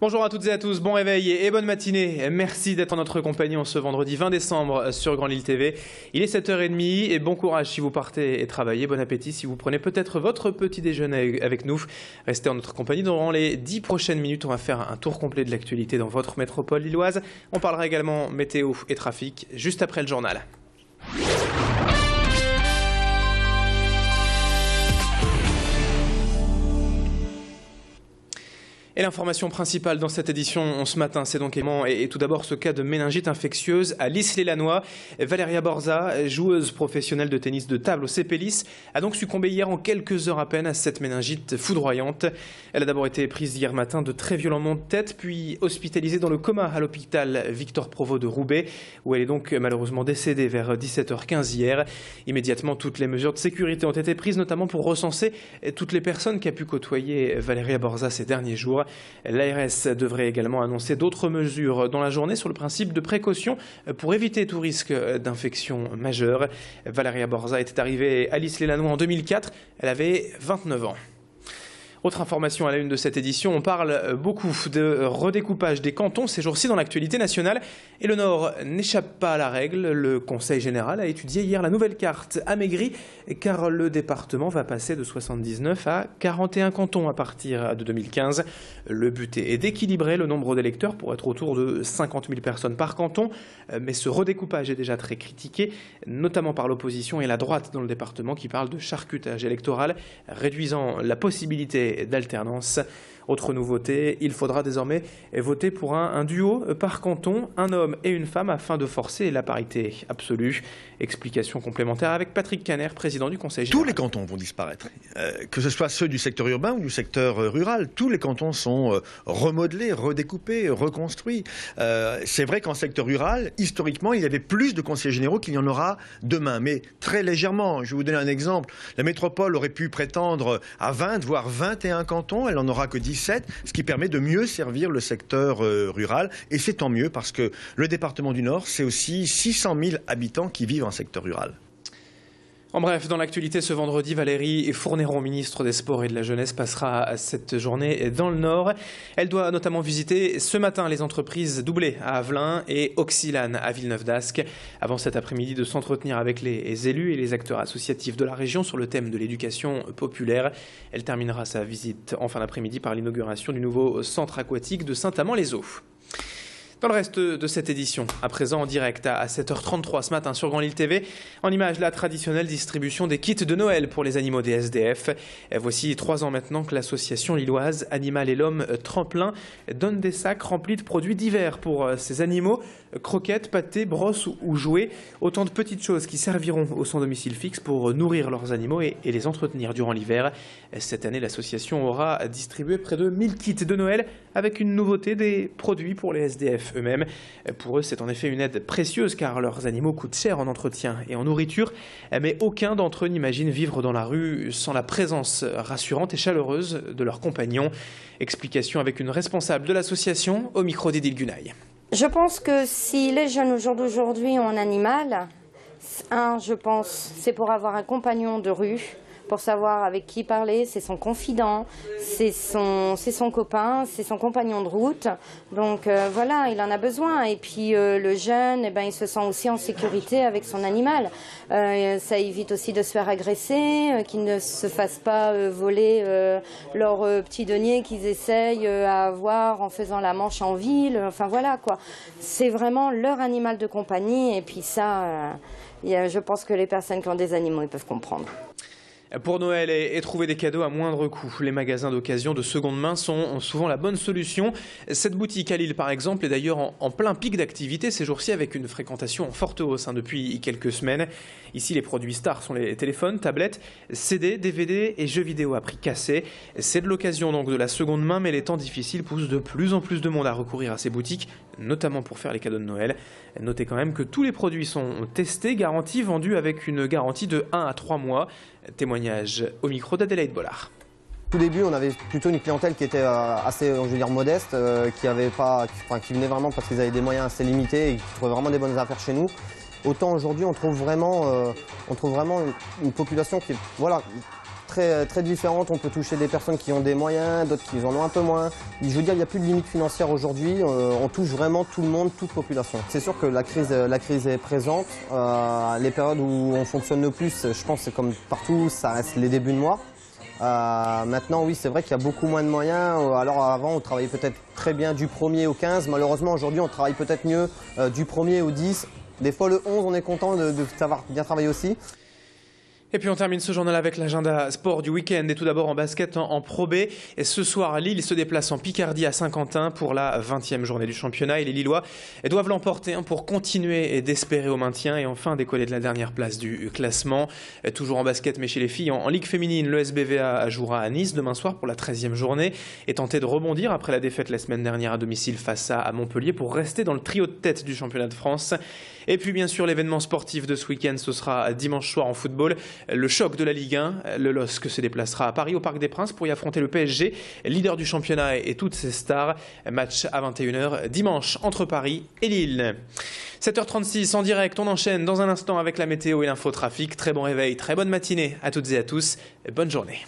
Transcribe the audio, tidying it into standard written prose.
Bonjour à toutes et à tous, bon réveil et bonne matinée. Merci d'être en notre compagnie en ce vendredi 20 décembre sur Grand Lille TV. Il est 7h30 et bon courage si vous partez et travaillez. Bon appétit si vous prenez peut-être votre petit déjeuner avec nous. Restez en notre compagnie durant les 10 prochaines minutes. On va faire un tour complet de l'actualité dans votre métropole lilloise. On parlera également météo et trafic juste après le journal. Et l'information principale dans cette édition ce matin, c'est donc et tout d'abord ce cas de méningite infectieuse à Lys-les-Lannoy. Valéria Borza, joueuse professionnelle de tennis de table au CP Lys, a donc succombé hier en quelques heures à peine à cette méningite foudroyante. Elle a d'abord été prise hier matin de très violents maux de tête, puis hospitalisée dans le coma à l'hôpital Victor Provost de Roubaix, où elle est donc malheureusement décédée vers 17h15 hier. Immédiatement, toutes les mesures de sécurité ont été prises, notamment pour recenser toutes les personnes qui a pu côtoyer Valéria Borza ces derniers jours. L'ARS devrait également annoncer d'autres mesures dans la journée sur le principe de précaution pour éviter tout risque d'infection majeure. Valéria Borza était arrivée à Lys-les-Lannoy en 2004. Elle avait 29 ans. Autre information à la une de cette édition, on parle beaucoup de redécoupage des cantons ces jours-ci dans l'actualité nationale. Et le Nord n'échappe pas à la règle. Le Conseil général a étudié hier la nouvelle carte amaigrie, car le département va passer de 79 à 41 cantons à partir de 2015. Le but est d'équilibrer le nombre d'électeurs pour être autour de 50 000 personnes par canton. Mais ce redécoupage est déjà très critiqué, notamment par l'opposition et la droite dans le département qui parle de charcutage électoral, réduisant la possibilité d'alternance. Autre nouveauté, il faudra désormais voter pour un duo par canton, un homme et une femme, afin de forcer la parité absolue. Explication complémentaire avec Patrick Caner, président du Conseil général. Tous les cantons vont disparaître, que ce soit ceux du secteur urbain ou du secteur rural. Tous les cantons sont remodelés, redécoupés, reconstruits. C'est vrai qu'en secteur rural, historiquement, il y avait plus de conseillers généraux qu'il y en aura demain, mais très légèrement. Je vais vous donner un exemple. La métropole aurait pu prétendre à 20, voire 21 cantons. Elle n'en aura que 17, ce qui permet de mieux servir le secteur rural. Et c'est tant mieux parce que le département du Nord, c'est aussi 600 000 habitants qui vivent en secteur rural. En bref, dans l'actualité ce vendredi, Valérie Fourneron, ministre des Sports et de la Jeunesse, passera cette journée dans le Nord. Elle doit notamment visiter ce matin les entreprises Doublé à Avelin et Oxylane à Villeneuve-d'Ascq, avant cet après-midi de s'entretenir avec les élus et les acteurs associatifs de la région sur le thème de l'éducation populaire. Elle terminera sa visite en fin d'après-midi par l'inauguration du nouveau centre aquatique de Saint-Amand-les-Eaux. Dans le reste de cette édition, à présent en direct à 7h33 ce matin sur Grand Lille TV, en image la traditionnelle distribution des kits de Noël pour les animaux des SDF. Voici 3 ans maintenant que l'association lilloise Animal et l'Homme Tremplin donne des sacs remplis de produits divers pour ces animaux, croquettes, pâtés, brosses ou jouets, autant de petites choses qui serviront au sans domicile fixe pour nourrir leurs animaux et les entretenir durant l'hiver. Cette année, l'association aura distribué près de 1000 kits de Noël avec une nouveauté, des produits pour les SDF eux-mêmes. Pour eux, c'est en effet une aide précieuse car leurs animaux coûtent cher en entretien et en nourriture, mais aucun d'entre eux n'imagine vivre dans la rue sans la présence rassurante et chaleureuse de leurs compagnons. Explication avec une responsable de l'association au micro d'Edil Gunaï. Je pense que si les jeunes au jour d'aujourd'hui ont un animal, je pense c'est pour avoir un compagnon de rue, pour savoir avec qui parler, c'est son confident, c'est son copain, c'est son compagnon de route. Donc voilà, il en a besoin. Et puis le jeune, il se sent aussi en sécurité avec son animal. Ça évite aussi de se faire agresser, qu'ils ne se fassent pas voler leur petit denier qu'ils essayent à avoir en faisant la manche en ville. Enfin voilà quoi. C'est vraiment leur animal de compagnie. Et puis ça, je pense que les personnes qui ont des animaux, ils peuvent comprendre. Pour Noël et trouver des cadeaux à moindre coût, les magasins d'occasion de seconde main sont souvent la bonne solution. Cette boutique à Lille, par exemple, est d'ailleurs en plein pic d'activité ces jours-ci avec une fréquentation en forte hausse depuis quelques semaines. Ici, les produits stars sont les téléphones, tablettes, CD, DVD et jeux vidéo à prix cassé. C'est de l'occasion donc de la seconde main, mais les temps difficiles poussent de plus en plus de monde à recourir à ces boutiques, notamment pour faire les cadeaux de Noël. Notez quand même que tous les produits sont testés, garantis, vendus avec une garantie de 1 à 3 mois. Témoignage au micro d'Adélaïde Bollard. Au début, on avait plutôt une clientèle qui était assez, modeste, qui venait vraiment parce qu'ils avaient des moyens assez limités et qui trouvaient vraiment des bonnes affaires chez nous. Autant aujourd'hui, on trouve vraiment une population qui est très, très différentes. On peut toucher des personnes qui ont des moyens, d'autres qui en ont un peu moins. Je veux dire, il n'y a plus de limite financière aujourd'hui. On touche vraiment tout le monde, toute population. C'est sûr que la crise est présente. Les périodes où on fonctionne le plus, je pense, c'est comme partout, ça reste les débuts de mois. Maintenant, oui, c'est vrai qu'il y a beaucoup moins de moyens. Alors avant, on travaillait peut-être très bien du 1er au 15. Malheureusement, aujourd'hui, on travaille peut-être mieux du 1er au 10. Des fois, le 11, on est content de savoir bien travailler aussi. Et puis on termine ce journal avec l'agenda sport du week-end et tout d'abord en basket en Pro B. Et ce soir, Lille se déplace en Picardie à Saint-Quentin pour la 20e journée du championnat. Et les Lillois doivent l'emporter pour continuer d'espérer au maintien et enfin décoller de la dernière place du classement. Toujours en basket, mais chez les filles, en Ligue féminine, le SBVA jouera à Nice demain soir pour la 13e journée et tenter de rebondir après la défaite la semaine dernière à domicile face à Montpellier pour rester dans le trio de tête du championnat de France. Et puis bien sûr, l'événement sportif de ce week-end, ce sera dimanche soir en football. Le choc de la Ligue 1, le LOSC se déplacera à Paris au Parc des Princes pour y affronter le PSG, leader du championnat et toutes ses stars. Match à 21h dimanche entre Paris et Lille. 7h36 en direct, on enchaîne dans un instant avec la météo et l'infotrafic. Très bon réveil, très bonne matinée à toutes et à tous. Bonne journée.